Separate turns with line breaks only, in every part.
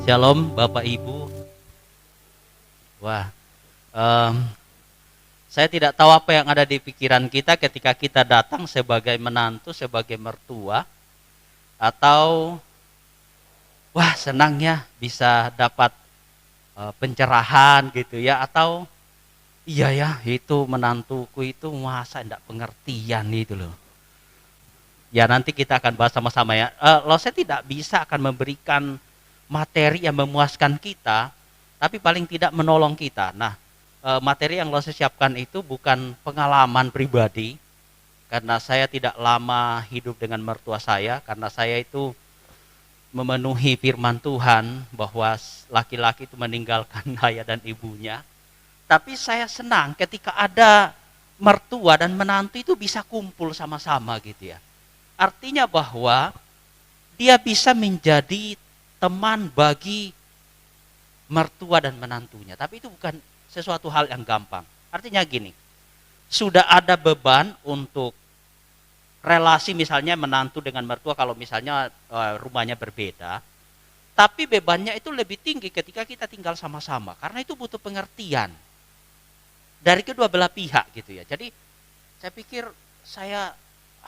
Shalom Bapak Ibu. Wah, em, saya tidak tahu apa yang ada di pikiran kita ketika kita datang sebagai menantu, sebagai mertua, atau wah senangnya bisa dapat pencerahan gitu ya, atau iya ya itu menantuku itu masa enggak pengertian itu loh. Ya nanti kita akan bahas sama-sama ya. Loh saya tidak bisa akan memberikan materi yang memuaskan kita, tapi paling tidak menolong kita. Nah, materi yang lo siapkan itu bukan pengalaman pribadi, karena saya tidak lama hidup dengan mertua saya, karena saya itu memenuhi firman Tuhan bahwa laki-laki itu meninggalkan ayah dan ibunya. Tapi saya senang ketika ada mertua dan menantu itu bisa kumpul sama-sama gitu ya. Artinya bahwa dia bisa menjadi teman bagi mertua dan menantunya. Tapi itu bukan sesuatu hal yang gampang. Artinya gini, sudah ada beban untuk relasi misalnya menantu dengan mertua kalau misalnya rumahnya berbeda. Tapi bebannya itu lebih tinggi ketika kita tinggal sama-sama. Karena itu butuh pengertian dari kedua belah pihak gitu ya. Jadi saya pikir saya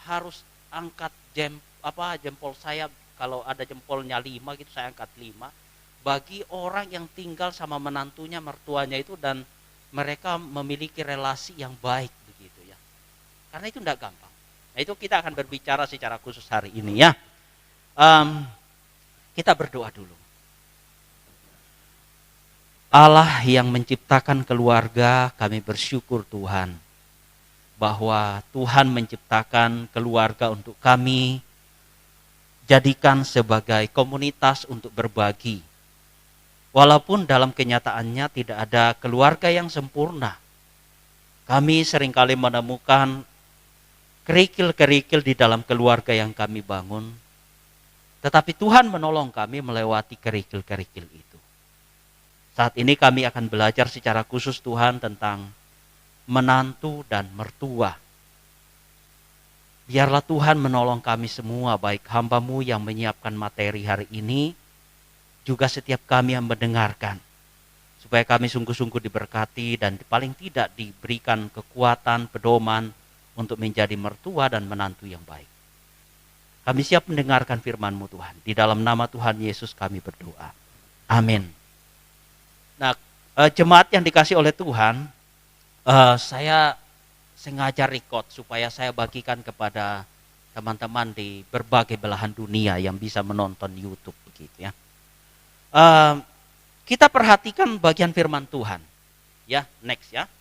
harus angkat jempol saya, kalau ada jempolnya 5 gitu saya angkat 5 bagi orang yang tinggal sama menantunya mertuanya itu dan mereka memiliki relasi yang baik begitu ya. Karena itu tidak gampang. Nah itu kita akan berbicara secara khusus hari ini ya. Kita berdoa dulu. Allah yang menciptakan keluarga, kami bersyukur Tuhan bahwa Tuhan menciptakan keluarga untuk kami jadikan sebagai komunitas untuk berbagi. Walaupun dalam kenyataannya tidak ada keluarga yang sempurna. Kami seringkali menemukan kerikil-kerikil di dalam keluarga yang kami bangun. Tetapi Tuhan menolong kami melewati kerikil-kerikil itu. Saat ini kami akan belajar secara khusus Tuhan tentang menantu dan mertua. Biarlah Tuhan menolong kami semua, baik hamba-Mu yang menyiapkan materi hari ini, juga setiap kami yang mendengarkan. Supaya kami sungguh-sungguh diberkati dan paling tidak diberikan kekuatan, pedoman untuk menjadi mertua dan menantu yang baik. Kami siap mendengarkan firman-Mu Tuhan. Di dalam nama Tuhan Yesus kami berdoa. Amin. Nah, jemaat yang dikasih oleh Tuhan, saya sengaja record supaya saya bagikan kepada teman-teman di berbagai belahan dunia yang bisa menonton YouTube begitu ya. Kita perhatikan bagian firman Tuhan. Ya, next ya.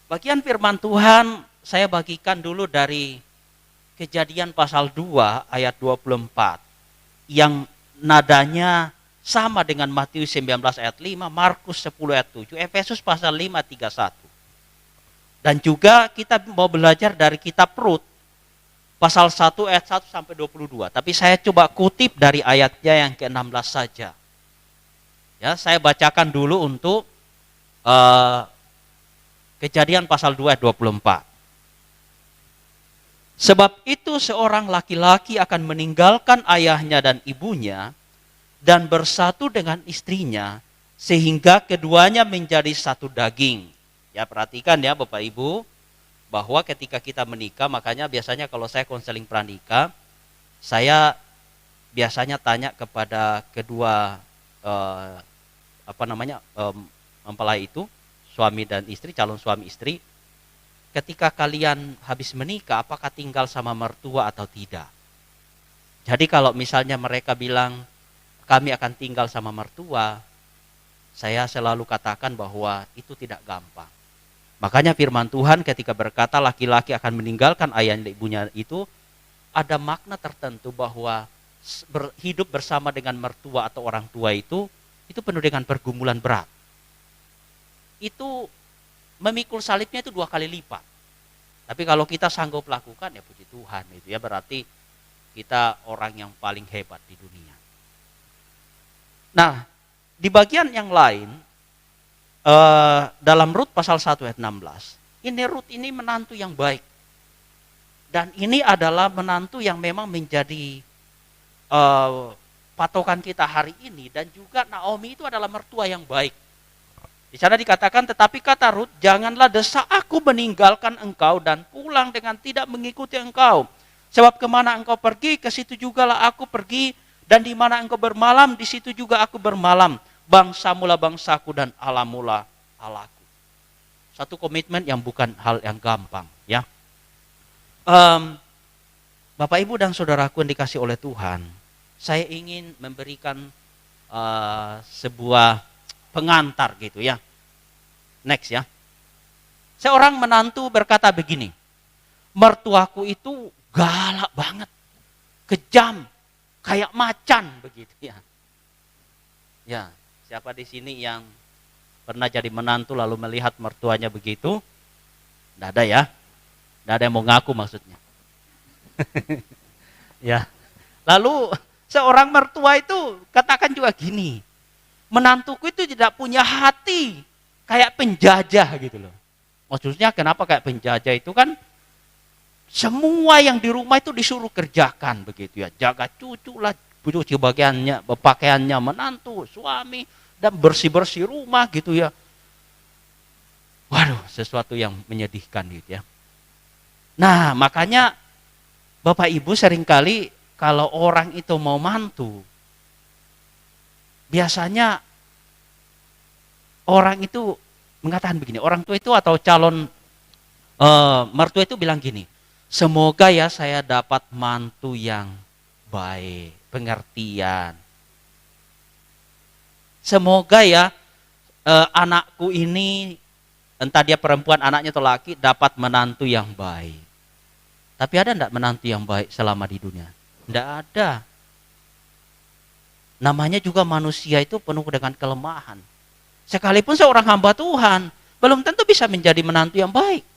Bagian firman Tuhan saya bagikan dulu dari Kejadian pasal 2 ayat 24 yang nadanya sama dengan Matius 19 ayat 5, Markus 10 ayat 7, Efesus pasal 5 31. Dan juga kita mau belajar dari kitab Rut pasal 1 ayat 1 sampai 22. Tapi saya coba kutip dari ayatnya yang ke-16 saja. Ya, saya bacakan dulu untuk Kejadian pasal 2 ayat 24. Sebab itu seorang laki-laki akan meninggalkan ayahnya dan ibunya dan bersatu dengan istrinya sehingga keduanya menjadi satu daging. Ya perhatikan ya Bapak Ibu, bahwa ketika kita menikah, makanya biasanya kalau saya konseling pranikah, saya biasanya tanya kepada kedua mempelai itu, suami dan istri, calon suami istri, ketika kalian habis menikah, apakah tinggal sama mertua atau tidak? Jadi kalau misalnya mereka bilang, kami akan tinggal sama mertua, saya selalu katakan bahwa itu tidak gampang. Makanya firman Tuhan ketika berkata laki-laki akan meninggalkan ayah dan ibunya itu, ada makna tertentu bahwa hidup bersama dengan mertua atau orang tua itu penuh dengan pergumulan berat. Itu memikul salibnya itu 2 kali lipat. Tapi kalau kita sanggup lakukan ya puji Tuhan itu ya, berarti kita orang yang paling hebat di dunia. Nah, di bagian yang lain dalam Rut pasal 1 ayat 16, ini Rut ini menantu yang baik. Dan ini adalah menantu yang memang menjadi patokan kita hari ini, dan juga Naomi itu adalah mertua yang baik. Di sana dikatakan, tetapi kata Rut, janganlah desak aku meninggalkan engkau dan pulang dengan tidak mengikuti engkau. Sebab kemana engkau pergi, ke situ jugalah aku pergi, dan di mana engkau bermalam, di situ juga aku bermalam. Bangsamulah bangsaku dan Allahmulah Allahku. Satu komitmen yang bukan hal yang gampang, ya. Bapak, Ibu, dan saudaraku yang dikasih oleh Tuhan, saya ingin memberikan sebuah pengantar gitu ya. Next ya. Seorang menantu berkata begini, mertuaku itu galak banget, kejam, kayak macan begitu ya. Ya, siapa di sini yang pernah jadi menantu lalu melihat mertuanya begitu? Nggak ada ya? Nggak ada yang mau ngaku maksudnya. Ya. Lalu seorang mertua itu katakan juga gini, menantuku itu tidak punya hati, kayak penjajah gitu loh. Maksudnya kenapa kayak penjajah itu kan semua yang di rumah itu disuruh kerjakan begitu ya. Jaga cucu lah, cuci bagiannya, pakaiannya menantu, suami, dan bersih-bersih rumah gitu ya. Waduh, sesuatu yang menyedihkan gitu ya. Nah, makanya Bapak Ibu seringkali kalau orang itu mau mantu, biasanya orang itu mengatakan begini, orang tua itu atau calon mertua itu bilang gini, semoga ya saya dapat mantu yang baik, pengertian. Semoga ya anakku ini, entah dia perempuan anaknya atau laki, dapat menantu yang baik. Tapi ada enggak menantu yang baik selama di dunia? Enggak ada. Namanya juga manusia itu penuh dengan kelemahan. Sekalipun seorang hamba Tuhan, belum tentu bisa menjadi menantu yang baik.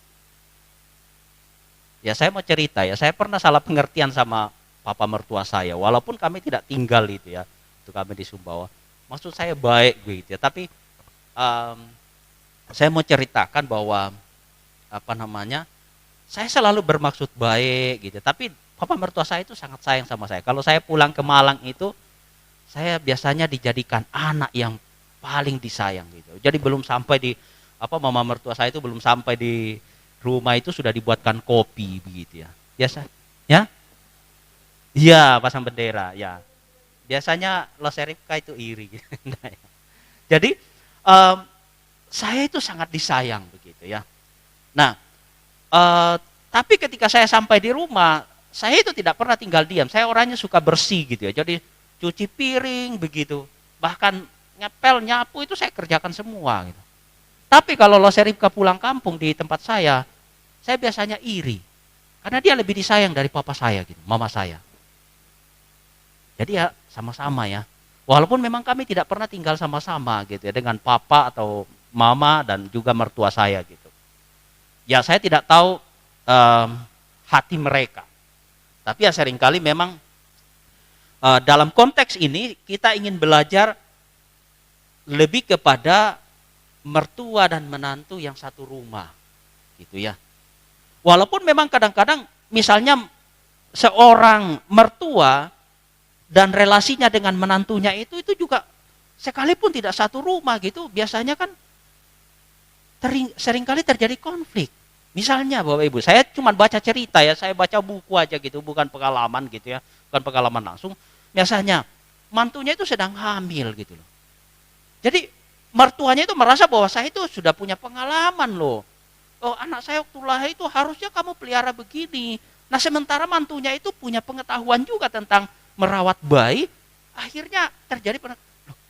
Ya, saya mau cerita ya, saya pernah salah pengertian sama papa mertua saya, walaupun kami tidak tinggal itu ya, itu kami di Sumbawa. Maksud saya baik gitu ya, tapi saya mau ceritakan bahwa saya selalu bermaksud baik gitu, tapi papa mertua saya itu sangat sayang sama saya. Kalau saya pulang ke Malang itu, saya biasanya dijadikan anak yang paling disayang gitu. Jadi belum sampai di mama mertua saya itu belum sampai di rumah itu sudah dibuatkan kopi begitu ya. Biasa, ya? Iya, pasang bendera, ya. Biasanya Los Erika itu iri gitu. Jadi saya itu sangat disayang begitu ya. Nah, tapi ketika saya sampai di rumah, saya itu tidak pernah tinggal diam. Saya orangnya suka bersih gitu ya. Jadi cuci piring begitu. Bahkan ngepel, nyapu itu saya kerjakan semua gitu. Tapi kalau Loseripka pulang kampung di tempat saya biasanya iri. Karena dia lebih disayang dari papa saya gitu, mama saya. Jadi ya sama-sama ya. Walaupun memang kami tidak pernah tinggal sama-sama gitu ya dengan papa atau mama dan juga mertua saya gitu. Ya saya tidak tahu hati mereka. Tapi ya seringkali memang dalam konteks ini kita ingin belajar lebih kepada mertua dan menantu yang satu rumah. Gitu ya. Walaupun memang kadang-kadang misalnya seorang mertua dan relasinya dengan menantunya itu juga sekalipun tidak satu rumah gitu, biasanya kan seringkali terjadi konflik. Misalnya Bapak Ibu, saya cuma baca cerita ya, saya baca buku aja gitu, bukan pengalaman gitu ya, bukan pengalaman langsung. Biasanya mantunya itu sedang hamil gitu loh. Jadi mertuanya itu merasa bahwa saya itu sudah punya pengalaman loh. Oh, anak saya waktu lahir itu harusnya kamu pelihara begini. Nah, sementara mantunya itu punya pengetahuan juga tentang merawat bayi. Akhirnya terjadi loh,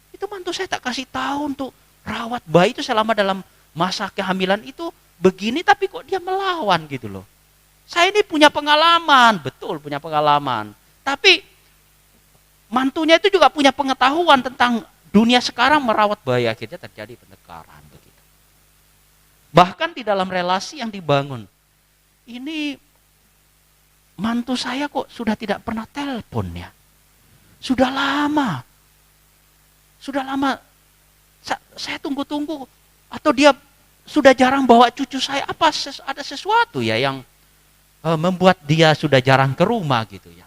itu mantu saya tak kasih tahu untuk rawat bayi itu selama dalam masa kehamilan itu begini, tapi kok dia melawan gitu loh. Saya ini punya pengalaman, betul punya pengalaman. Tapi mantunya itu juga punya pengetahuan tentang dunia sekarang merawat bayi, akhirnya terjadi pertengkaran begitu. Bahkan di dalam relasi yang dibangun, ini mantu saya kok sudah tidak pernah telepon ya. Sudah lama. Saya tunggu-tunggu, atau dia sudah jarang bawa cucu saya, apa ada sesuatu ya yang membuat dia sudah jarang ke rumah gitu ya.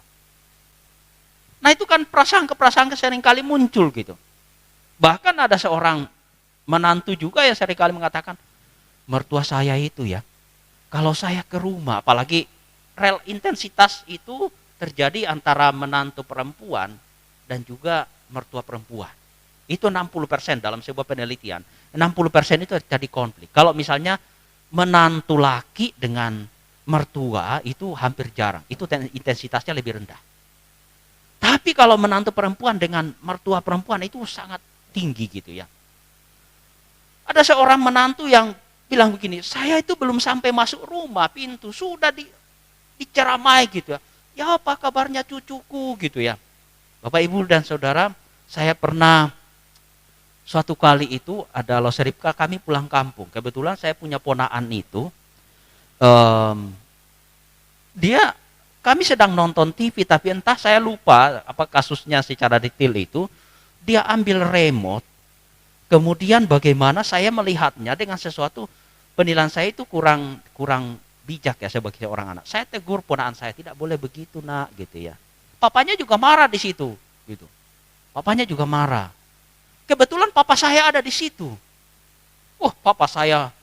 Nah itu kan prasangka-prasangka seringkali muncul gitu. Bahkan ada seorang menantu juga yang seringkali mengatakan, mertua saya itu ya, kalau saya ke rumah, apalagi rel intensitas itu terjadi antara menantu perempuan dan juga mertua perempuan. Itu 60% dalam sebuah penelitian. 60% itu terjadi konflik. Kalau misalnya menantu laki dengan mertua itu hampir jarang. Itu intensitasnya lebih rendah. Tapi kalau menantu perempuan dengan mertua perempuan itu sangat tinggi gitu ya. Ada seorang menantu yang bilang begini, saya itu belum sampai masuk rumah, pintu sudah diceramai gitu ya. Ya apa kabarnya cucuku gitu ya. Bapak Ibu dan Saudara, saya pernah suatu kali itu ada loseripka kami pulang kampung. Kebetulan saya punya ponaan itu, dia kami sedang nonton TV tapi entah saya lupa apa kasusnya secara detail itu, dia ambil remote, kemudian bagaimana saya melihatnya dengan sesuatu penilaian saya itu kurang bijak ya sebagai seorang anak. Saya tegur ponaan saya, tidak boleh begitu nak gitu ya. Papanya juga marah di situ gitu. Papanya juga marah. Kebetulan papa saya ada di situ. Papa saya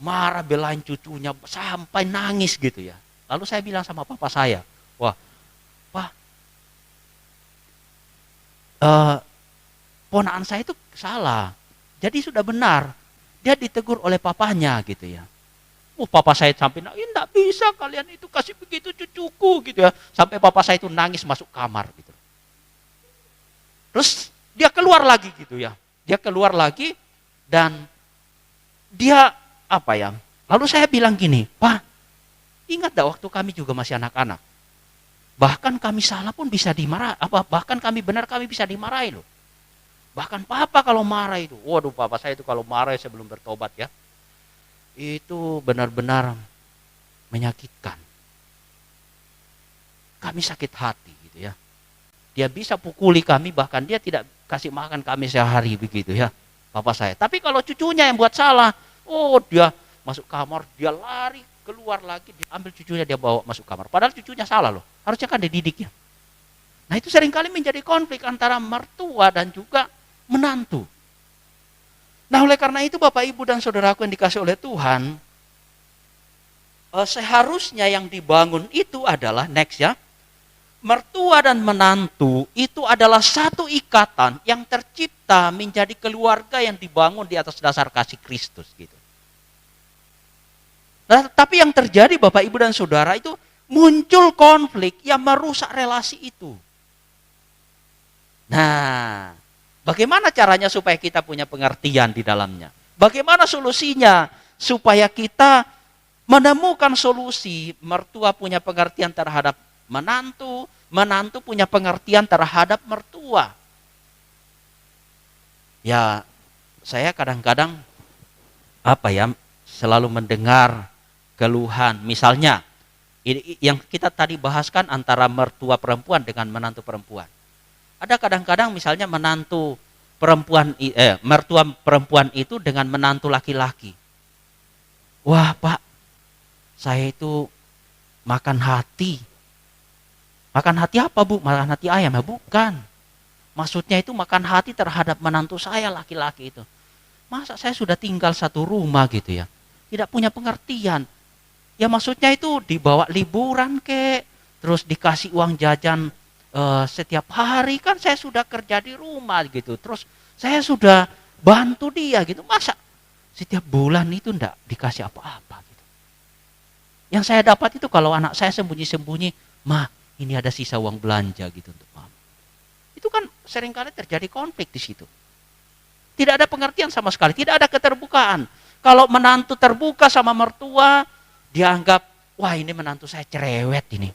marah belain cucunya sampai nangis gitu ya. Lalu saya bilang sama papa saya, wah, Pak, ponaan saya itu salah. Jadi sudah benar. Dia ditegur oleh papanya gitu ya. Papa saya sampai nangis, enggak bisa kalian itu kasih begitu cucuku gitu ya. Sampai papa saya itu nangis masuk kamar gitu. Terus dia keluar lagi gitu ya. Dia keluar lagi dan dia apa ya? Lalu saya bilang gini, Pak, ingat dah waktu kami juga masih anak-anak. Bahkan kami salah pun bisa dimarah, bahkan kami benar kami bisa dimarahi loh. Bahkan papa kalau marah itu, waduh papa saya itu kalau marah sebelum bertobat ya. Itu benar-benar menyakitkan. Kami sakit hati gitu ya. Dia bisa pukuli kami, bahkan dia tidak kasih makan kami sehari begitu ya, papa saya. Tapi kalau cucunya yang buat salah, dia masuk kamar, dia lari keluar lagi, dia ambil cucunya, dia bawa masuk kamar. Padahal cucunya salah loh, harusnya kan dididik ya. Nah itu seringkali menjadi konflik antara mertua dan juga menantu. Nah oleh karena itu Bapak Ibu dan Saudaraku yang dikasih oleh Tuhan, seharusnya yang dibangun itu adalah next ya, mertua dan menantu itu adalah satu ikatan yang tercipta menjadi keluarga yang dibangun di atas dasar kasih Kristus gitu. Nah, tapi yang terjadi Bapak Ibu dan Saudara itu muncul konflik yang merusak relasi itu. Nah, bagaimana caranya supaya kita punya pengertian di dalamnya? Bagaimana solusinya supaya kita menemukan solusi, mertua punya pengertian terhadap menantu, menantu punya pengertian terhadap mertua. Ya, saya kadang-kadang selalu mendengar keluhan. Misalnya, yang kita tadi bahaskan antara mertua perempuan dengan menantu perempuan. Ada kadang-kadang misalnya mertua perempuan itu dengan menantu laki-laki. Wah, Pak, saya itu makan hati. Makan hati apa, Bu? Makan hati ayam? Ya, bukan. Maksudnya itu makan hati terhadap menantu saya laki-laki itu. Masa saya sudah tinggal satu rumah gitu ya. Tidak punya pengertian. Ya maksudnya itu dibawa liburan terus dikasih uang jajan setiap hari, kan saya sudah kerja di rumah gitu. Terus saya sudah bantu dia gitu. Masa setiap bulan itu enggak dikasih apa-apa gitu. Yang saya dapat itu kalau anak saya sembunyi-sembunyi, "Ma, ini ada sisa uang belanja gitu untuk Mama." Itu kan seringkali terjadi konflik di situ. Tidak ada pengertian sama sekali, tidak ada keterbukaan. Kalau menantu terbuka sama mertua, dianggap, wah ini menantu saya cerewet ini.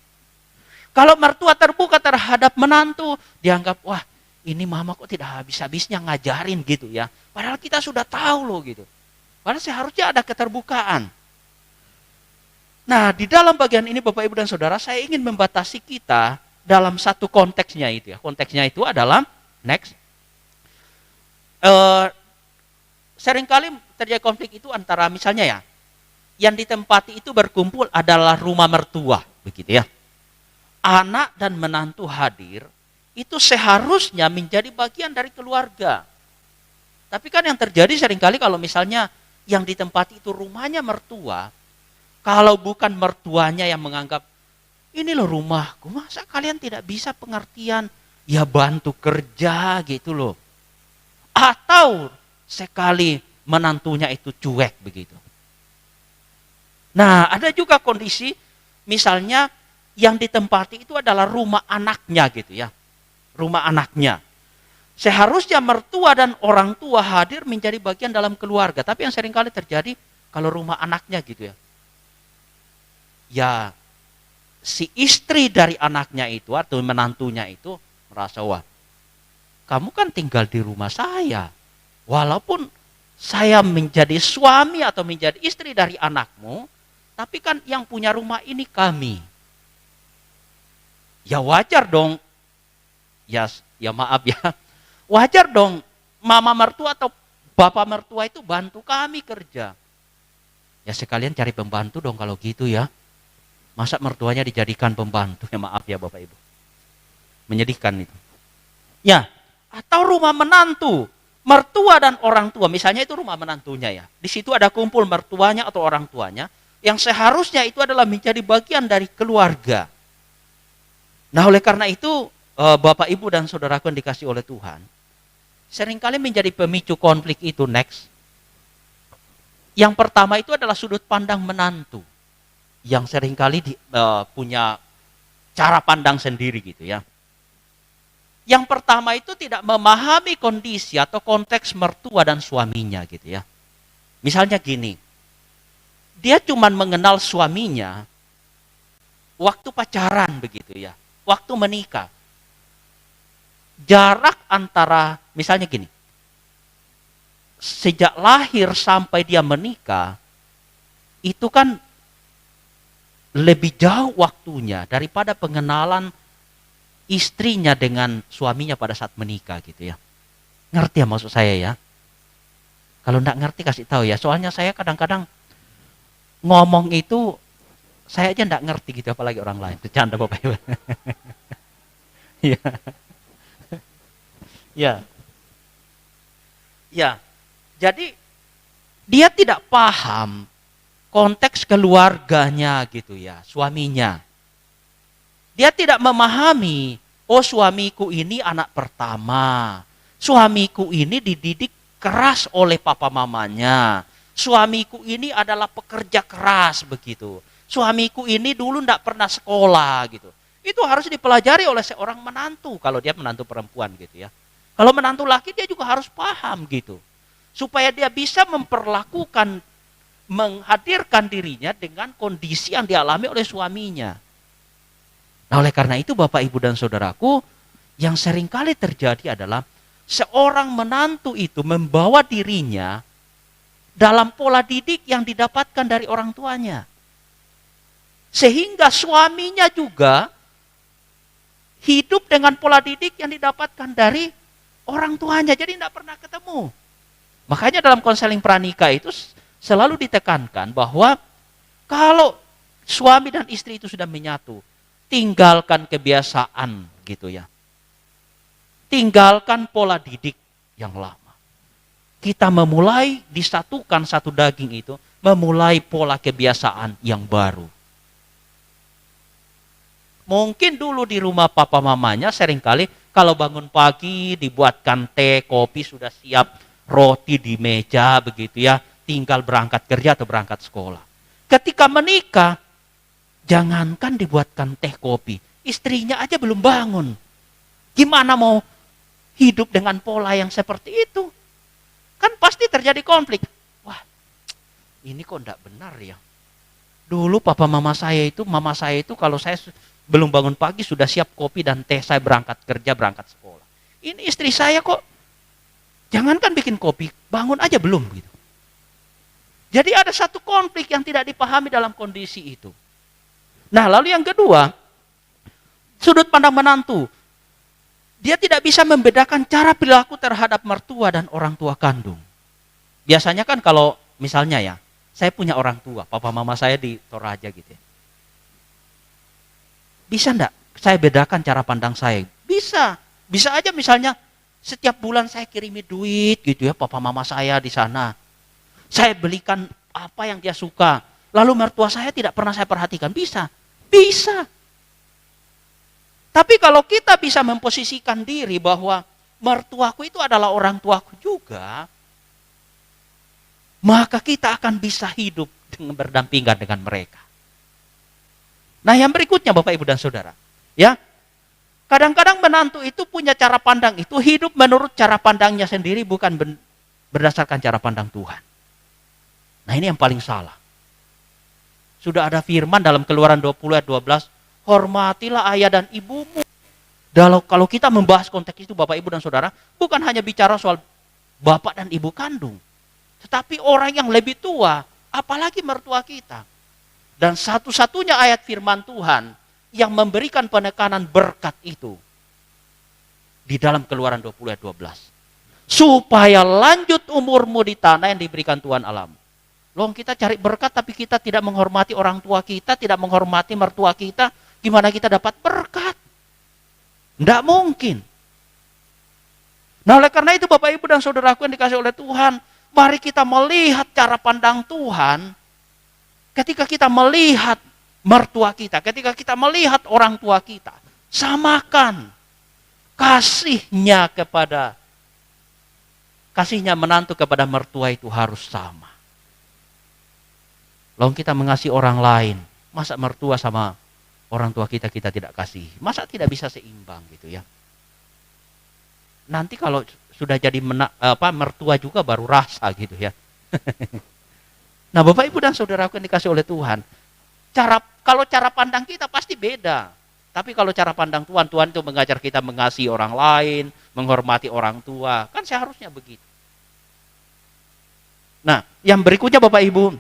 Kalau mertua terbuka terhadap menantu, dianggap, wah ini mama kok tidak habis-habisnya ngajarin gitu ya. Padahal kita sudah tahu loh gitu. Padahal seharusnya ada keterbukaan. Nah di dalam bagian ini Bapak Ibu dan Saudara, saya ingin membatasi kita dalam satu konteksnya itu ya. Konteksnya itu adalah, next. Seringkali terjadi konflik itu antara misalnya ya, yang ditempati itu berkumpul adalah rumah mertua, begitu ya. Anak dan menantu hadir, itu seharusnya menjadi bagian dari keluarga. Tapi kan yang terjadi seringkali kalau misalnya yang ditempati itu rumahnya mertua, kalau bukan mertuanya yang menganggap, ini loh rumahku, masa kalian tidak bisa pengertian, ya bantu kerja gitu loh. Atau sekali menantunya itu cuek begitu. Nah, ada juga kondisi misalnya yang ditempati itu adalah rumah anaknya gitu ya. Rumah anaknya. Seharusnya mertua dan orang tua hadir menjadi bagian dalam keluarga. Tapi yang seringkali terjadi kalau rumah anaknya gitu ya. Ya, si istri dari anaknya itu atau menantunya itu merasa, wah, kamu kan tinggal di rumah saya. Walaupun saya menjadi suami atau menjadi istri dari anakmu, tapi kan yang punya rumah ini kami. Ya wajar dong. Ya maaf ya. Wajar dong mama mertua atau bapak mertua itu bantu kami kerja. Ya sekalian cari pembantu dong kalau gitu ya. Masa mertuanya dijadikan pembantu? Ya maaf ya Bapak Ibu. Menyedihkan itu. Ya, atau rumah menantu. Mertua dan orang tua, misalnya itu rumah menantunya ya. Di situ ada kumpul mertuanya atau orang tuanya. Yang seharusnya itu adalah menjadi bagian dari keluarga. Nah oleh karena itu, Bapak Ibu dan saudaraku yang dikasih oleh Tuhan, seringkali menjadi pemicu konflik itu next. Yang pertama itu adalah sudut pandang menantu. Yang seringkali punya cara pandang sendiri gitu ya. Yang pertama itu tidak memahami kondisi atau konteks mertua dan suaminya gitu ya. Misalnya gini, dia cuma mengenal suaminya waktu pacaran begitu ya, waktu menikah. Jarak antara, misalnya gini, sejak lahir sampai dia menikah, itu kan lebih jauh waktunya daripada pengenalan istrinya dengan suaminya pada saat menikah gitu ya. Ngerti ya maksud saya ya? Kalau enggak ngerti kasih tahu ya, soalnya saya kadang-kadang ngomong itu, saya aja enggak ngerti gitu, apalagi orang lain. Bercanda Bapak Ibu. Iya. Ya. Ya. Jadi dia tidak paham konteks keluarganya gitu ya, suaminya. Dia tidak memahami, oh suamiku ini anak pertama. Suamiku ini dididik keras oleh papa mamanya. Suamiku ini adalah pekerja keras begitu. Suamiku ini dulu tidak pernah sekolah gitu. Itu harus dipelajari oleh seorang menantu kalau dia menantu perempuan gitu ya. Kalau menantu laki dia juga harus paham gitu. Supaya dia bisa memperlakukan, menghadirkan dirinya dengan kondisi yang dialami oleh suaminya. Nah oleh karena itu Bapak Ibu dan Saudaraku, yang seringkali terjadi adalah seorang menantu itu membawa dirinya dalam pola didik yang didapatkan dari orang tuanya. Sehingga suaminya juga hidup dengan pola didik yang didapatkan dari orang tuanya. Jadi tidak pernah ketemu. Makanya dalam konseling pranikah itu selalu ditekankan bahwa kalau suami dan istri itu sudah menyatu, tinggalkan kebiasaan gitu ya. Tinggalkan pola didik yang lama. Kita memulai disatukan satu daging itu, memulai pola kebiasaan yang baru. Mungkin dulu di rumah papa mamanya seringkali kalau bangun pagi dibuatkan teh, kopi sudah siap, roti di meja begitu ya, tinggal berangkat kerja atau berangkat sekolah. Ketika menikah, jangankan dibuatkan teh kopi, istrinya aja belum bangun. Gimana mau hidup dengan pola yang seperti itu? Kan pasti terjadi konflik. Wah, ini kok enggak benar ya. Dulu mama saya itu kalau saya belum bangun pagi sudah siap kopi dan teh, saya berangkat kerja, berangkat sekolah. Ini istri saya kok jangankan bikin kopi, bangun aja belum gitu. Jadi ada satu konflik yang tidak dipahami dalam kondisi itu. Nah, lalu yang kedua, sudut pandang menantu. Dia tidak bisa membedakan cara perilaku terhadap mertua dan orang tua kandung. Biasanya kan kalau misalnya ya, saya punya orang tua, papa mama saya di Toraja gitu ya. Bisa enggak saya bedakan cara pandang saya? Bisa. Bisa aja misalnya setiap bulan saya kirimi duit gitu ya, papa mama saya di sana. Saya belikan apa yang dia suka. Lalu mertua saya tidak pernah saya perhatikan. Bisa. Bisa. Tapi kalau kita bisa memposisikan diri bahwa mertuaku itu adalah orang tuaku juga, maka kita akan bisa hidup dengan berdampingan dengan mereka. Nah, yang berikutnya Bapak Ibu dan Saudara, ya. Kadang-kadang menantu itu punya cara pandang itu hidup menurut cara pandangnya sendiri, bukan berdasarkan cara pandang Tuhan. Nah, ini yang paling salah. Sudah ada firman dalam Keluaran 20 ayat 12, hormatilah ayah dan ibumu. Kalau kita membahas konteks itu Bapak Ibu dan Saudara, bukan hanya bicara soal bapak dan ibu kandung, tetapi orang yang lebih tua, apalagi mertua kita. Dan satu-satunya ayat firman Tuhan yang memberikan penekanan berkat itu di dalam Keluaran 20 ayat 12. Supaya lanjut umurmu di tanah yang diberikan Tuhan Allahmu. Loh, kita cari berkat tapi kita tidak menghormati orang tua kita, tidak menghormati mertua kita, gimana kita dapat berkat? Tidak mungkin. Nah, oleh karena itu Bapak Ibu dan Saudaraku yang dikasih oleh Tuhan, mari kita melihat cara pandang Tuhan ketika kita melihat mertua kita, ketika kita melihat orang tua kita. Samakan kasihnya menantu kepada mertua itu harus sama. Lalu kita mengasihi orang lain, masa mertua sama orang tua kita tidak kasih? Masa tidak bisa seimbang gitu ya? Nanti kalau sudah jadi mertua juga baru rasa gitu ya. Nah, Bapak Ibu dan Saudaraku yang dikasih oleh Tuhan, kalau cara pandang kita pasti beda. Tapi kalau cara pandang Tuhan, Tuhan itu mengajar kita mengasihi orang lain, menghormati orang tua, kan seharusnya begitu. Nah, yang berikutnya Bapak Ibu,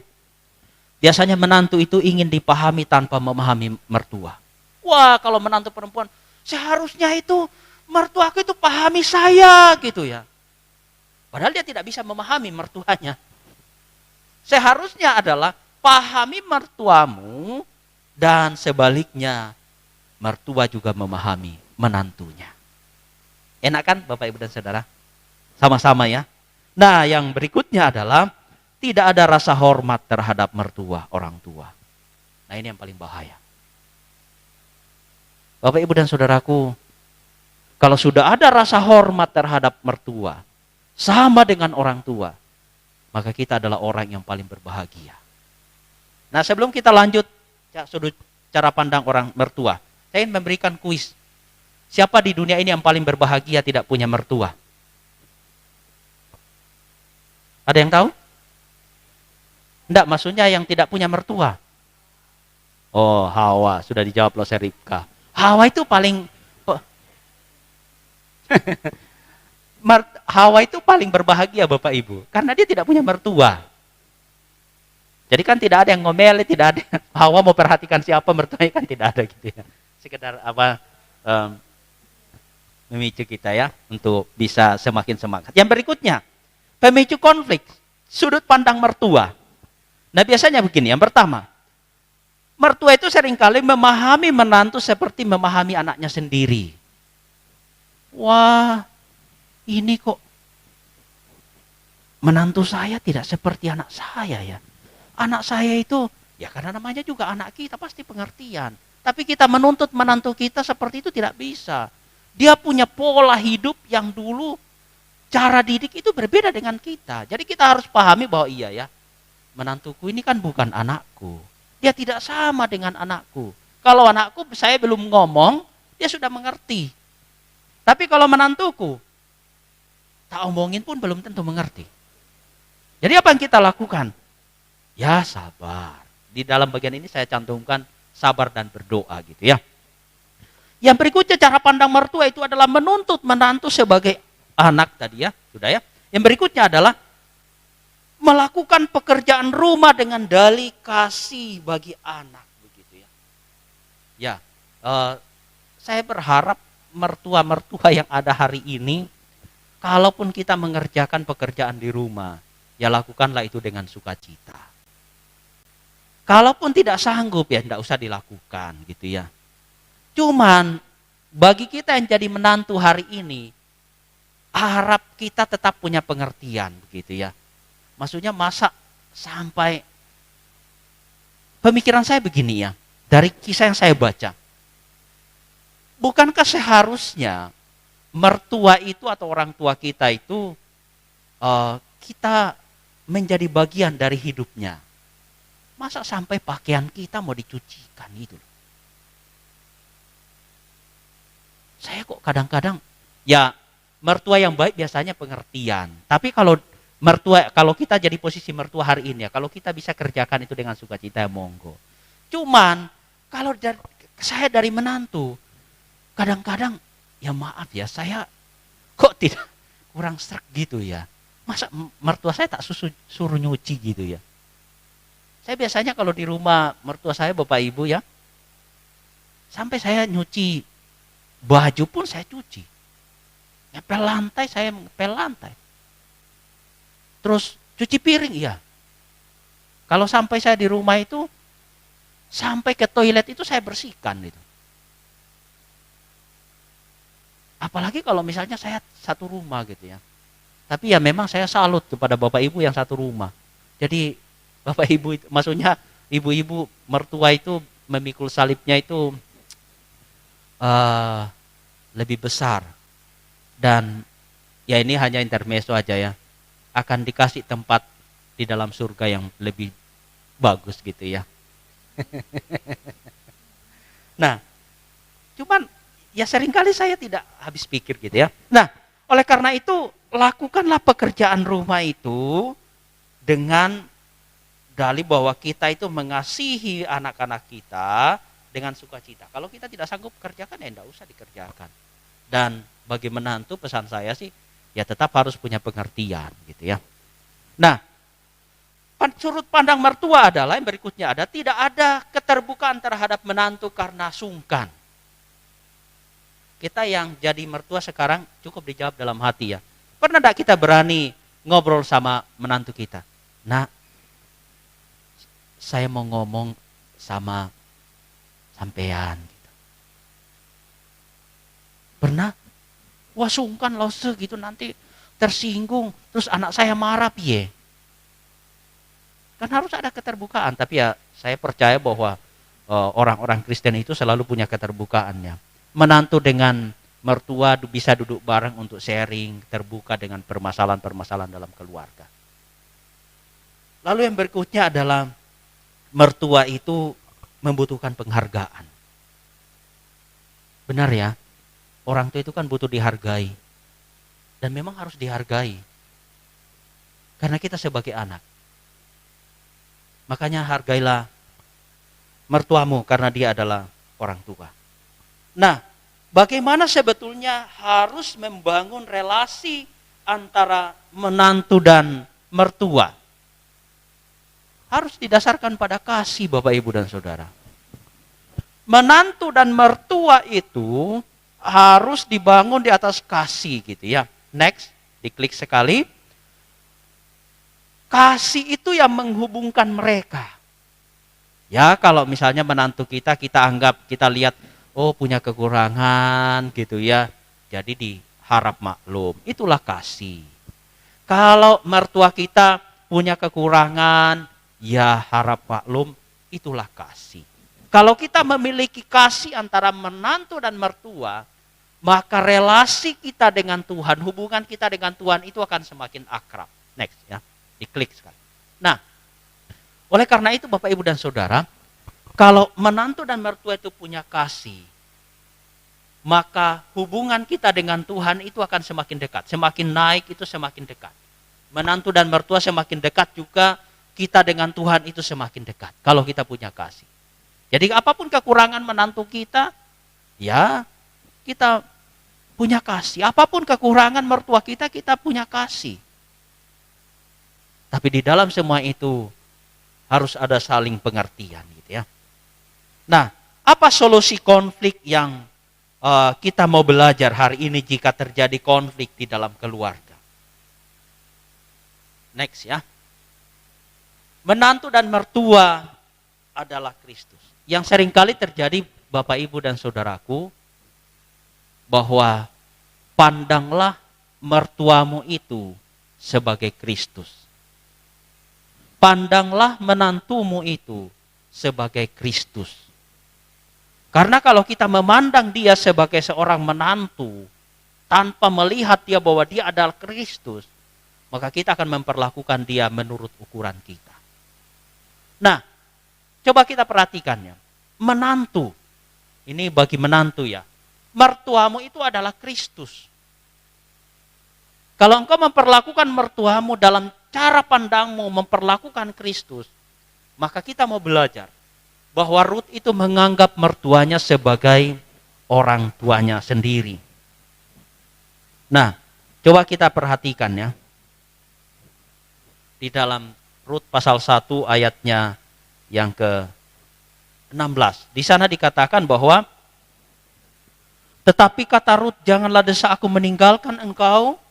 biasanya menantu itu ingin dipahami tanpa memahami mertua. Wah, kalau menantu perempuan, seharusnya itu mertuaku itu pahami saya gitu ya. Padahal dia tidak bisa memahami mertuanya. Seharusnya adalah pahami mertuamu dan sebaliknya mertua juga memahami menantunya. Enak kan Bapak Ibu dan Saudara? Sama-sama ya. Nah, yang berikutnya adalah tidak ada rasa hormat terhadap mertua, orang tua. Nah, ini yang paling bahaya. Bapak Ibu dan Saudaraku, kalau sudah ada rasa hormat terhadap mertua, sama dengan orang tua, maka kita adalah orang yang paling berbahagia. Nah, sebelum kita lanjut sudut cara pandang orang mertua, saya ingin memberikan kuis. Siapa di dunia ini yang paling berbahagia tidak punya mertua? Ada yang tahu? Enggak, maksudnya yang tidak punya mertua. Oh, Hawa, sudah dijawab loh Seripka. Hawa itu paling Hawa itu paling berbahagia Bapak Ibu, karena dia tidak punya mertua. Jadi kan tidak ada yang ngomel, tidak ada. Hawa mau perhatikan siapa mertuanya kan tidak ada gitu ya. Sekedar memicu kita ya untuk bisa semakin semangat. Yang berikutnya, pemicu konflik, sudut pandang mertua. Nah, biasanya begini, yang pertama, mertua itu seringkali memahami menantu seperti memahami anaknya sendiri. Wah, ini kok menantu saya tidak seperti anak saya ya. Anak saya itu, ya karena namanya juga anak kita, pasti pengertian. Tapi kita menuntut menantu kita seperti itu tidak bisa. Dia punya pola hidup yang dulu, cara didik itu berbeda dengan kita. Jadi kita harus pahami bahwa iya ya, menantuku ini kan bukan anakku. Dia tidak sama dengan anakku. Kalau anakku saya belum ngomong, dia sudah mengerti. Tapi kalau menantuku, tak omongin pun belum tentu mengerti. Jadi apa yang kita lakukan? Ya sabar. Di dalam bagian ini saya cantumkan sabar dan berdoa gitu ya. Yang berikutnya cara pandang mertua itu adalah menuntut menantu sebagai anak tadi ya. Sudah ya. Yang berikutnya adalah melakukan pekerjaan rumah dengan dalih kasih bagi anak begitu ya. Ya, saya berharap mertua-mertua yang ada hari ini, kalaupun kita mengerjakan pekerjaan di rumah, ya lakukanlah itu dengan sukacita. Kalaupun tidak sanggup ya tidak usah dilakukan gitu ya. Cuman bagi kita yang jadi menantu hari ini, harap kita tetap punya pengertian begitu ya. Maksudnya masa sampai pemikiran saya begini ya, dari kisah yang saya baca. Bukankah seharusnya mertua itu atau orang tua kita itu kita menjadi bagian dari hidupnya? Masa sampai pakaian kita mau dicucikan gitu. Saya kok kadang-kadang ya mertua yang baik biasanya pengertian. Tapi kalau kita jadi posisi mertua hari ini ya, kalau kita bisa kerjakan itu dengan sukacita ya monggo. Cuman kalau saya dari menantu, kadang-kadang ya maaf ya, saya kok tidak kurang sreg gitu ya. Masa mertua saya tak suruh nyuci gitu ya. Saya biasanya kalau di rumah mertua saya bapak ibu ya, sampai saya nyuci baju pun saya cuci. Ngepel lantai saya ngepel lantai. Terus cuci piring iya. Kalau sampai saya di rumah itu, sampai ke toilet itu saya bersihkan gitu. Apalagi kalau misalnya saya satu rumah gitu ya. Tapi ya memang saya salut kepada bapak ibu yang satu rumah. Jadi bapak ibu itu, maksudnya ibu-ibu mertua itu memikul salibnya itu lebih besar. Dan ya ini hanya intermezzo aja ya. Akan dikasih tempat di dalam surga yang lebih bagus gitu ya. Nah, cuman ya seringkali saya tidak habis pikir gitu ya. Nah, oleh karena itu lakukanlah pekerjaan rumah itu dengan dalih bahwa kita itu mengasihi anak-anak kita dengan sukacita. Kalau kita tidak sanggup kerjakan ya tidak usah dikerjakan. Dan bagi menantu pesan saya sih ya tetap harus punya pengertian gitu ya. Nah, sudut pandang mertua adalah yang berikutnya ada tidak ada keterbukaan terhadap menantu karena sungkan. Kita yang jadi mertua sekarang cukup dijawab dalam hati ya. Pernah tidak kita berani ngobrol sama menantu kita? Nah, saya mau ngomong sama sampean. Gitu. Pernah? Wah sungkan loh gitu nanti tersinggung. Terus anak saya marah piye? Kan harus ada keterbukaan. Tapi ya saya percaya bahwa orang-orang Kristen itu selalu punya keterbukaannya. Menantu dengan mertua bisa duduk bareng untuk sharing, terbuka dengan permasalahan-permasalahan dalam keluarga. Lalu yang berikutnya adalah mertua itu membutuhkan penghargaan. Benar ya, orang tua itu kan butuh dihargai. Dan memang harus dihargai. Karena kita sebagai anak. Makanya hargailah mertuamu karena dia adalah orang tua. Nah, bagaimana sebetulnya harus membangun relasi antara menantu dan mertua? Harus didasarkan pada kasih Bapak Ibu dan Saudara. Menantu dan mertua itu harus dibangun di atas kasih gitu ya. Next, diklik sekali. Kasih itu yang menghubungkan mereka. Ya kalau misalnya menantu kita anggap, kita lihat, oh punya kekurangan gitu ya. Jadi diharap maklum, itulah kasih. Kalau mertua kita punya kekurangan, ya harap maklum, itulah kasih. Kalau kita memiliki kasih antara menantu dan mertua, maka relasi kita dengan Tuhan, hubungan kita dengan Tuhan itu akan semakin akrab. Next ya, diklik sekali. Nah, oleh karena itu Bapak Ibu dan Saudara, kalau menantu dan mertua itu punya kasih, maka hubungan kita dengan Tuhan itu akan semakin dekat. Semakin naik itu semakin dekat. Menantu dan mertua semakin dekat juga, kita dengan Tuhan itu semakin dekat kalau kita punya kasih. Jadi apapun kekurangan menantu kita, ya kita punya kasih. Apapun kekurangan mertua kita, kita punya kasih. Tapi di dalam semua itu harus ada saling pengertian gitu ya. Nah, apa solusi konflik yang kita mau belajar hari ini jika terjadi konflik di dalam keluarga? Next ya. Menantu dan mertua adalah Kristus. Yang seringkali terjadi Bapak Ibu dan Saudaraku, bahwa pandanglah mertuamu itu sebagai Kristus. Pandanglah menantumu itu sebagai Kristus. Karena kalau kita memandang dia sebagai seorang menantu, tanpa melihat dia bahwa dia adalah Kristus, maka kita akan memperlakukan dia menurut ukuran kita. Nah, coba kita perhatikannya. Menantu, ini bagi menantu ya. Mertuamu itu adalah Kristus. Kalau engkau memperlakukan mertuamu dalam cara pandangmu memperlakukan Kristus, maka kita mau belajar bahwa Rut itu menganggap mertuanya sebagai orang tuanya sendiri. Nah, coba kita perhatikan ya. Di dalam Rut pasal 1 ayatnya yang ke-16. Di sana dikatakan bahwa, tetapi kata Rut, janganlah desak aku meninggalkan engkau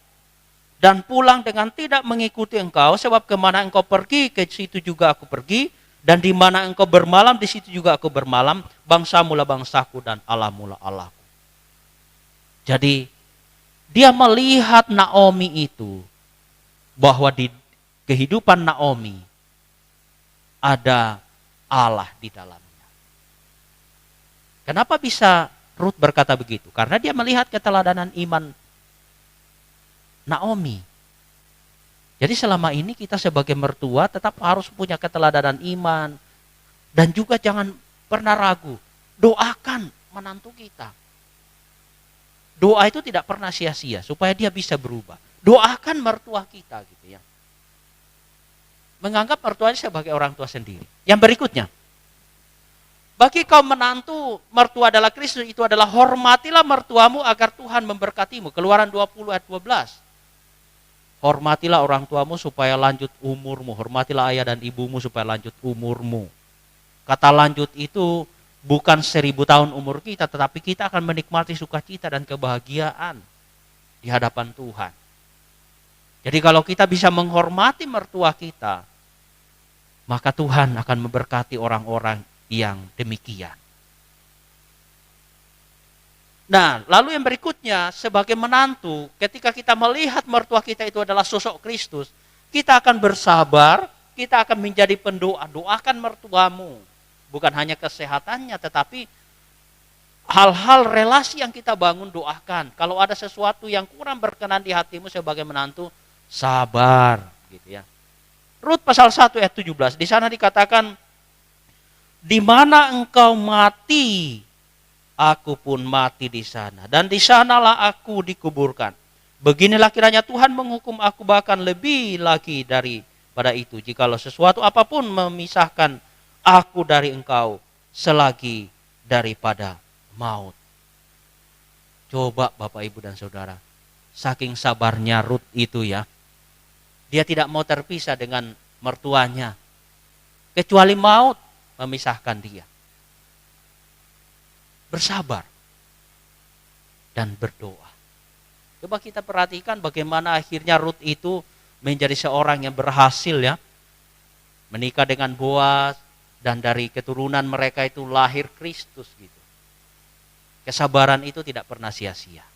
dan pulang dengan tidak mengikuti engkau, sebab kemana engkau pergi, ke situ juga aku pergi, dan di mana engkau bermalam, di situ juga aku bermalam, bangsamu lah bangsaku dan Allahmu lah Allahku. Jadi, dia melihat Naomi itu, bahwa di kehidupan Naomi ada Allah di dalamnya. Kenapa bisa Rut berkata begitu? Karena dia melihat keteladanan iman Naomi. Jadi selama ini kita sebagai mertua tetap harus punya keteladanan iman. Dan juga jangan pernah ragu. Doakan menantu kita. Doa itu tidak pernah sia-sia supaya dia bisa berubah. Doakan mertua kita gitu ya. Menganggap mertuanya sebagai orang tua sendiri. Yang berikutnya. Bagi kaum menantu, mertua adalah Kristus, itu adalah hormatilah mertuamu agar Tuhan memberkatimu. Keluaran 20 ayat 12. Hormatilah orang tuamu supaya lanjut umurmu. Hormatilah ayah dan ibumu supaya lanjut umurmu. Kata lanjut itu bukan 1000 tahun umur kita, tetapi kita akan menikmati sukacita dan kebahagiaan di hadapan Tuhan. Jadi kalau kita bisa menghormati mertua kita, maka Tuhan akan memberkati orang-orang yang demikian. Nah, lalu yang berikutnya, sebagai menantu, ketika kita melihat mertua kita itu adalah sosok Kristus, kita akan bersabar, kita akan menjadi pendoa. Doakan mertuamu. Bukan hanya kesehatannya, tetapi hal-hal relasi yang kita bangun, doakan. Kalau ada sesuatu yang kurang berkenan di hatimu sebagai menantu, sabar. Gitu ya. Rut pasal 1 ayat 17, di sana dikatakan, di mana engkau mati, aku pun mati di sana. Dan di sanalah aku dikuburkan. Beginilah kiranya Tuhan menghukum aku bahkan lebih lagi daripada itu. Jikalau sesuatu apapun memisahkan aku dari engkau selagi daripada maut. Coba Bapak Ibu dan Saudara. Saking sabarnya Rut itu ya. Dia tidak mau terpisah dengan mertuanya. Kecuali maut memisahkan dia. Bersabar dan berdoa. Coba kita perhatikan bagaimana akhirnya Rut itu menjadi seorang yang berhasil ya. Menikah dengan Boaz dan dari keturunan mereka itu lahir Kristus gitu. Kesabaran itu tidak pernah sia-sia.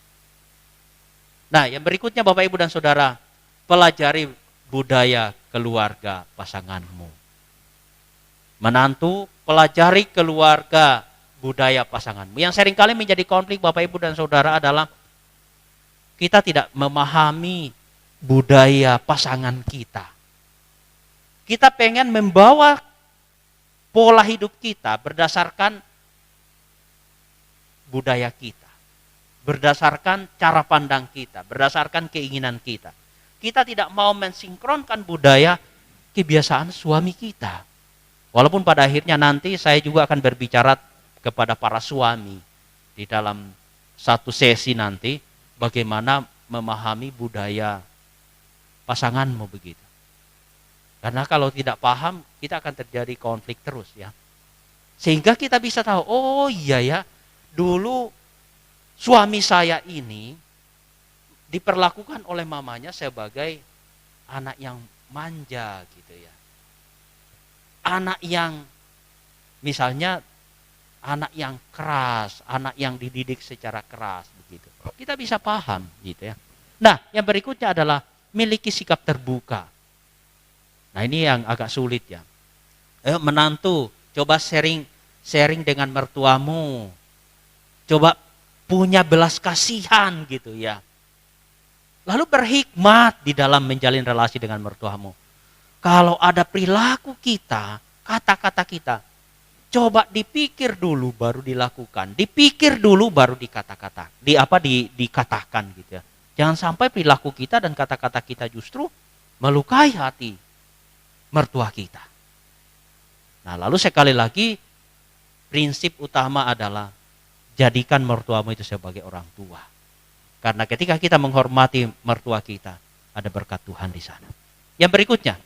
Nah, yang berikutnya Bapak Ibu dan Saudara, pelajari budaya keluarga pasanganmu. Menantu, pelajari keluarga budaya pasanganmu. Yang seringkali menjadi konflik Bapak Ibu dan Saudara adalah kita tidak memahami budaya pasangan kita. Kita pengen membawa pola hidup kita berdasarkan budaya kita. Berdasarkan cara pandang kita, berdasarkan keinginan kita. Kita tidak mau mensinkronkan budaya kebiasaan suami kita. Walaupun pada akhirnya nanti saya juga akan berbicara kepada para suami di dalam satu sesi nanti bagaimana memahami budaya pasanganmu begitu. Karena kalau tidak paham kita akan terjadi konflik terus ya. Sehingga kita bisa tahu, oh iya ya, dulu suami saya ini diperlakukan oleh mamanya sebagai anak yang manja gitu ya. Anak yang misalnya anak yang keras, anak yang dididik secara keras begitu. Kita bisa paham gitu ya. Nah, yang berikutnya adalah miliki sikap terbuka. Nah, ini yang agak sulit ya. Menantu, coba sharing dengan mertuamu. Coba punya belas kasihan gitu ya. Lalu berhikmat di dalam menjalin relasi dengan mertuamu. Kalau ada perilaku kita, kata-kata kita, coba dipikir dulu baru dilakukan. Dipikir dulu baru dikata-kata. Dikatakan gitu ya. Jangan sampai perilaku kita dan kata-kata kita justru melukai hati mertua kita. Nah, lalu sekali lagi prinsip utama adalah jadikan mertuamu itu sebagai orang tua. Karena ketika kita menghormati mertua kita, ada berkat Tuhan di sana. Yang berikutnya,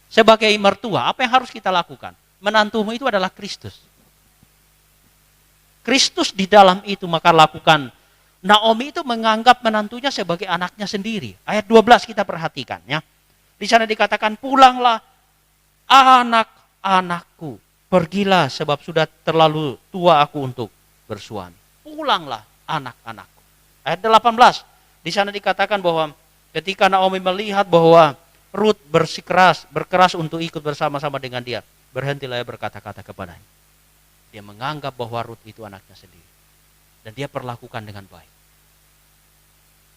sebagai mertua, apa yang harus kita lakukan? Menantumu itu adalah Kristus. Kristus di dalam itu, maka lakukan. Naomi itu menganggap menantunya sebagai anaknya sendiri. Ayat 12 kita perhatikan ya. Di sana dikatakan, pulanglah anak-anakku. Pergilah sebab sudah terlalu tua aku untuk bersuami. Pulanglah anak-anakku. Ayat 18, di sana dikatakan bahwa ketika Naomi melihat bahwa Ruth berkeras untuk ikut bersama-sama dengan dia, berhentilah berkata-kata kepadanya. Dia menganggap bahwa Ruth itu anaknya sendiri. Dan dia perlakukan dengan baik.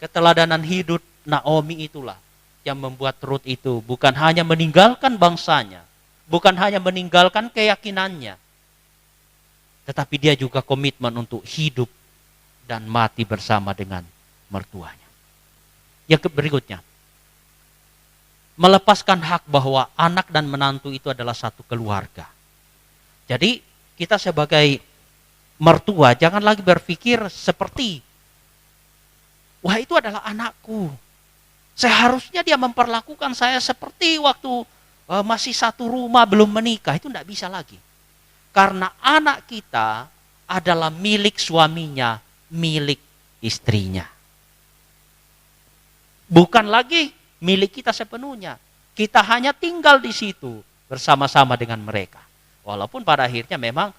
Keteladanan hidup Naomi itulah yang membuat Ruth itu bukan hanya meninggalkan bangsanya, bukan hanya meninggalkan keyakinannya, tetapi dia juga komitmen untuk hidup dan mati bersama dengan mertuanya. Yang berikutnya, melepaskan hak bahwa anak dan menantu itu adalah satu keluarga. Jadi kita sebagai mertua jangan lagi berpikir seperti, wah itu adalah anakku. Seharusnya dia memperlakukan saya seperti waktu masih satu rumah belum menikah. Itu tidak bisa lagi. Karena anak kita adalah milik suaminya, milik istrinya. Bukan lagi milik kita sepenuhnya. Kita hanya tinggal di situ bersama-sama dengan mereka. Walaupun pada akhirnya memang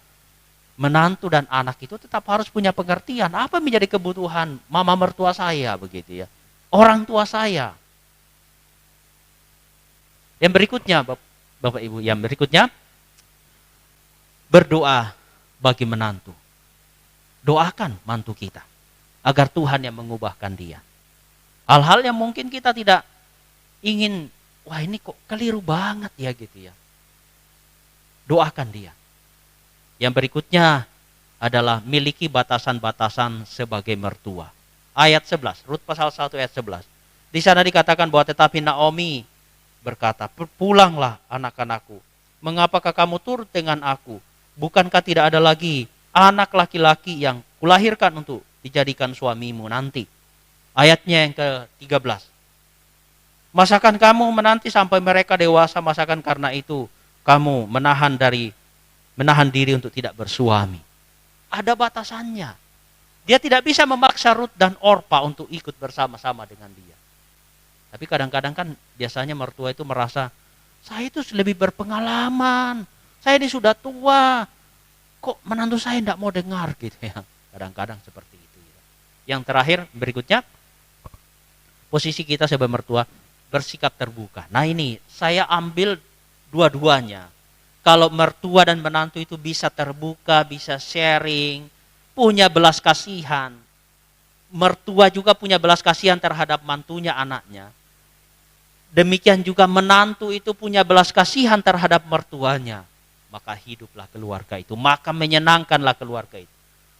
menantu dan anak itu tetap harus punya pengertian apa menjadi kebutuhan mama mertua saya begitu ya. Orang tua saya. Yang berikutnya Bapak Ibu, yang berikutnya berdoa bagi menantu. Doakan mantu kita agar Tuhan yang mengubahkan dia. Hal-hal yang mungkin kita tidak ingin, wah ini kok keliru banget ya gitu ya. Doakan dia. Yang berikutnya adalah miliki batasan-batasan sebagai mertua. Ayat 11, Rut pasal 1 ayat 11. Di sana dikatakan bahwa tetapi Naomi berkata, pulanglah anak-anakku. Mengapakah kamu turut dengan aku? Bukankah tidak ada lagi anak laki-laki yang kulahirkan untuk dijadikan suamimu nanti? Ayatnya yang ke-13. Masakan kamu menanti sampai mereka dewasa, masakan karena itu kamu menahan diri untuk tidak bersuami. Ada batasannya. Dia tidak bisa memaksa Rut dan Orpa untuk ikut bersama-sama dengan dia. Tapi kadang-kadang kan biasanya mertua itu merasa, saya itu lebih berpengalaman, saya ini sudah tua, kok menantu saya tidak mau dengar gitu ya. Kadang-kadang seperti itu. Yang terakhir berikutnya, posisi kita sebagai mertua bersikap terbuka. Nah ini saya ambil dua-duanya. Kalau mertua dan menantu itu bisa terbuka, bisa sharing, punya belas kasihan. Mertua juga punya belas kasihan terhadap mantunya, anaknya. Demikian juga menantu itu punya belas kasihan terhadap mertuanya. Maka hiduplah keluarga itu, maka menyenangkanlah keluarga itu.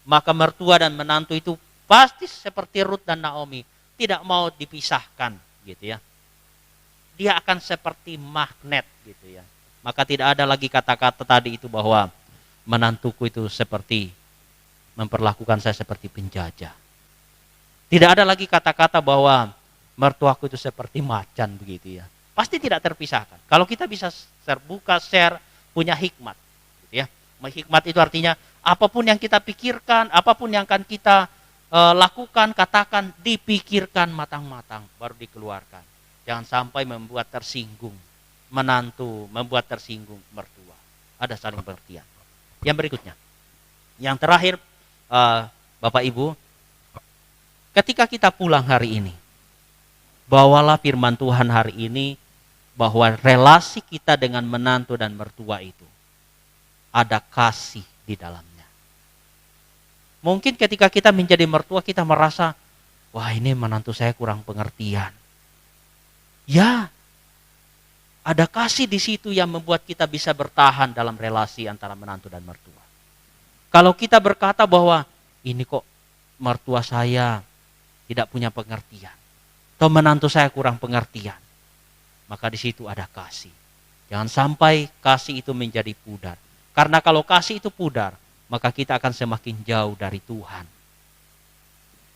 Maka mertua dan menantu itu pasti seperti Rut dan Naomi, tidak mau dipisahkan gitu ya. Dia akan seperti magnet gitu ya. Maka tidak ada lagi kata-kata tadi itu bahwa menantuku itu seperti memperlakukan saya seperti penjajah. Tidak ada lagi kata-kata bahwa mertuaku itu seperti macan begitu ya. Pasti tidak terpisahkan. Kalau kita bisa terbuka, share, punya hikmat gitu ya. Hikmat itu artinya apapun yang kita pikirkan, apapun yang akan kita lakukan, katakan, dipikirkan matang-matang baru dikeluarkan. Jangan sampai membuat tersinggung menantu, membuat tersinggung mertua. Ada saling pengertian. Yang berikutnya, yang terakhir Bapak Ibu, Ketika kita pulang hari ini, bawalah firman Tuhan hari ini bahwa relasi kita dengan menantu dan mertua itu ada kasih di dalamnya. Mungkin ketika kita menjadi mertua kita merasa, wah ini menantu saya kurang pengertian. Ya, ada kasih di situ yang membuat kita bisa bertahan dalam relasi antara menantu dan mertua. Kalau kita berkata bahwa ini kok mertua saya tidak punya pengertian, atau menantu saya kurang pengertian, maka di situ ada kasih. Jangan sampai kasih itu menjadi pudar. Karena kalau kasih itu pudar, maka kita akan semakin jauh dari Tuhan.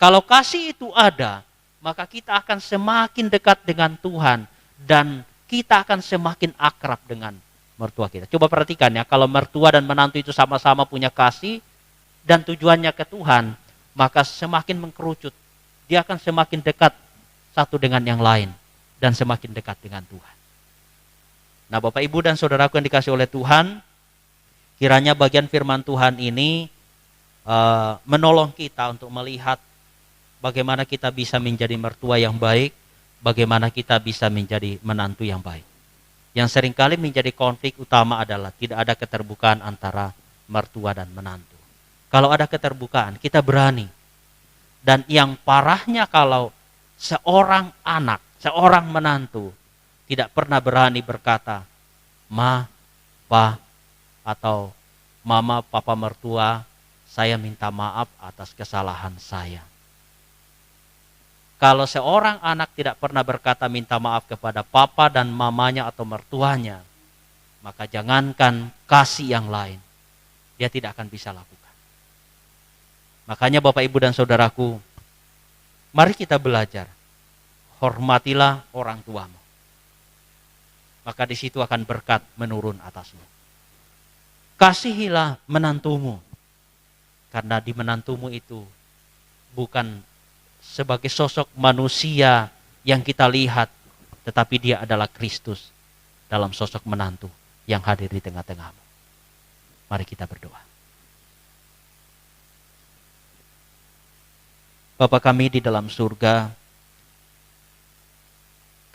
Kalau kasih itu ada, maka kita akan semakin dekat dengan Tuhan dan kita akan semakin akrab dengan mertua kita. Coba perhatikan ya, kalau mertua dan menantu itu sama-sama punya kasih dan tujuannya ke Tuhan, maka semakin mengkerucut. Dia akan semakin dekat satu dengan yang lain dan semakin dekat dengan Tuhan. Nah, Bapak Ibu dan Saudaraku yang dikasihi oleh Tuhan, kiranya bagian firman Tuhan ini menolong kita untuk melihat bagaimana kita bisa menjadi mertua yang baik, bagaimana kita bisa menjadi menantu yang baik. Yang seringkali menjadi konflik utama adalah tidak ada keterbukaan antara mertua dan menantu. Kalau ada keterbukaan, kita berani. Dan yang parahnya kalau seorang anak, seorang menantu tidak pernah berani berkata, Ma, Pa, atau Mama, Papa mertua, saya minta maaf atas kesalahan saya. Kalau seorang anak tidak pernah berkata minta maaf kepada papa dan mamanya atau mertuanya, maka jangankan kasih yang lain, dia tidak akan bisa lakukan. Makanya Bapak, Ibu, dan Saudaraku, mari kita belajar. Hormatilah orang tuamu. Maka di situ akan berkat menurun atasmu. Kasihilah menantumu. Karena di menantumu itu bukan sebagai sosok manusia yang kita lihat, tetapi dia adalah Kristus dalam sosok menantu yang hadir di tengah-tengahmu. Mari kita berdoa. Bapa kami di dalam surga,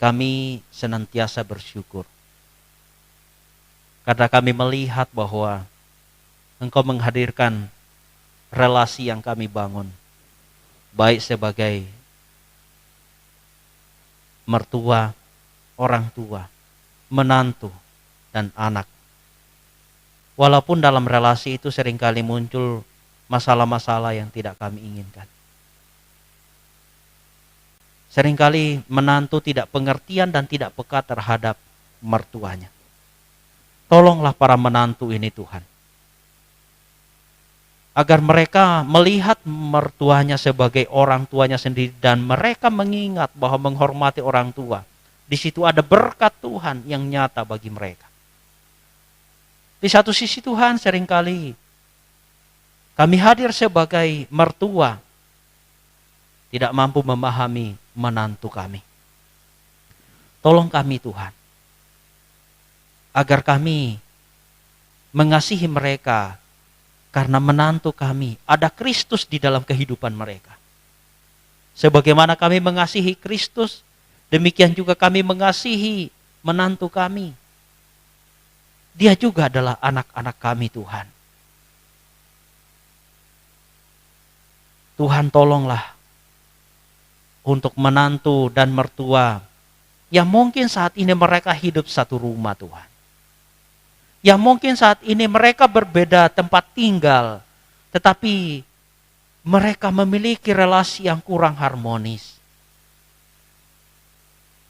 kami senantiasa bersyukur karena kami melihat bahwa Engkau menghadirkan relasi yang kami bangun, baik sebagai mertua, orang tua, menantu, dan anak. Walaupun dalam relasi itu seringkali muncul masalah-masalah yang tidak kami inginkan. Seringkali menantu tidak pengertian dan tidak peka terhadap mertuanya. Tolonglah para menantu ini Tuhan, agar mereka melihat mertuanya sebagai orang tuanya sendiri dan mereka mengingat bahwa menghormati orang tua, di situ ada berkat Tuhan yang nyata bagi mereka. Di satu sisi Tuhan, seringkali kami hadir sebagai mertua tidak mampu memahami menantu kami. Tolong kami Tuhan, agar kami mengasihi mereka, karena menantu kami ada Kristus di dalam kehidupan mereka. Sebagaimana kami mengasihi Kristus, demikian juga kami mengasihi menantu kami. Dia juga adalah anak-anak kami Tuhan. Tuhan tolonglah untuk menantu dan mertua yang mungkin saat ini mereka hidup satu rumah Tuhan. Yang mungkin saat ini mereka berbeda tempat tinggal, tetapi mereka memiliki relasi yang kurang harmonis.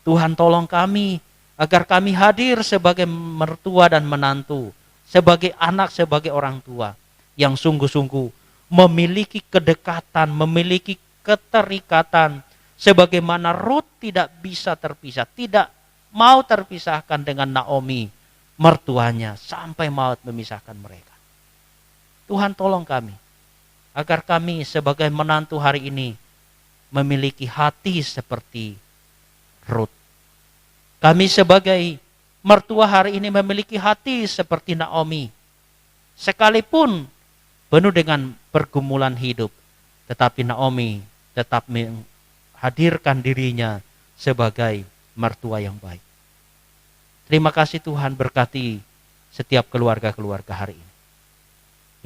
Tuhan tolong kami agar kami hadir sebagai mertua dan menantu, sebagai anak, sebagai orang tua yang sungguh-sungguh memiliki kedekatan, memiliki keterikatan, sebagaimana Ruth tidak bisa terpisah, tidak mau terpisahkan dengan Naomi, mertuanya, sampai maut memisahkan mereka. Tuhan tolong kami, agar kami sebagai menantu hari ini memiliki hati seperti Ruth. Kami sebagai mertua hari ini memiliki hati seperti Naomi. Sekalipun penuh dengan pergumulan hidup, tetapi Naomi tetap menghadirkan dirinya sebagai mertua yang baik. Terima kasih Tuhan, berkati setiap keluarga-keluarga hari ini.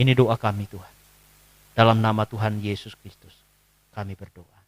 Ini doa kami Tuhan. Dalam nama Tuhan Yesus Kristus kami berdoa.